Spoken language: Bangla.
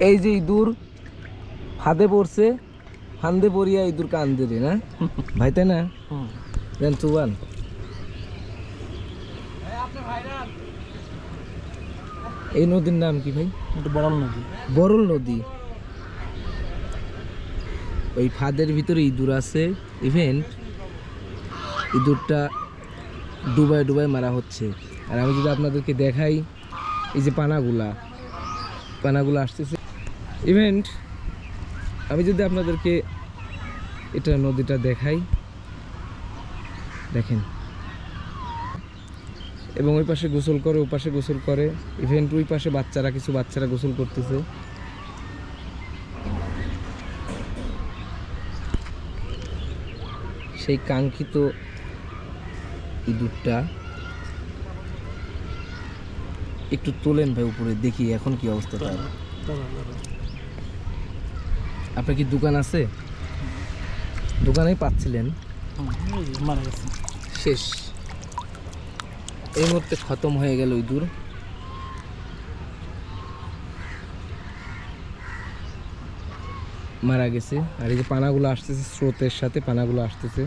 এই যে ইঁদুর ফাঁদে পড়ছে, ফান্দে পড়িয়া ইঁদুর কান্দে রে না ভাই, তাই না? দেন চুবান। এই নদীর নাম কি ভাই? বড়ল নদী। বরল নদী। ওই ফাঁদের ভিতরে ইঁদুর আছে, ইভেন্ট ইঁদুরটা ডুবাই ডুবাই মারা হচ্ছে। আর আমি যদি আপনাদেরকে দেখাই, এই যে পানাগুলা আসতেছে ইভেন্ট, আমি যদি আপনাদেরকে এটা নদীটা দেখাই, দেখেন, এবং ওই পাশে গোসল করে, ওই পাশে গোসল করে, ইভেন্ট ওই পাশে কিছু বাচ্চারা গোসল করতেছে। সেই কাঙ্ক্ষিত ইঁদুরটা একটু তোলেন ভাই উপরে, দেখি এখন কি অবস্থা তার। আপনার কি দোকান আছে? দোকানেই পাচ্ছিলেন, মারা গেছে, শেষ। এই মুহূর্তে খতম হয়ে গেল ইঁদুর। মারা গেছে। আর এই যে পানাগুলো আসতেছে, স্রোতের সাথে পানাগুলো আসতেছে।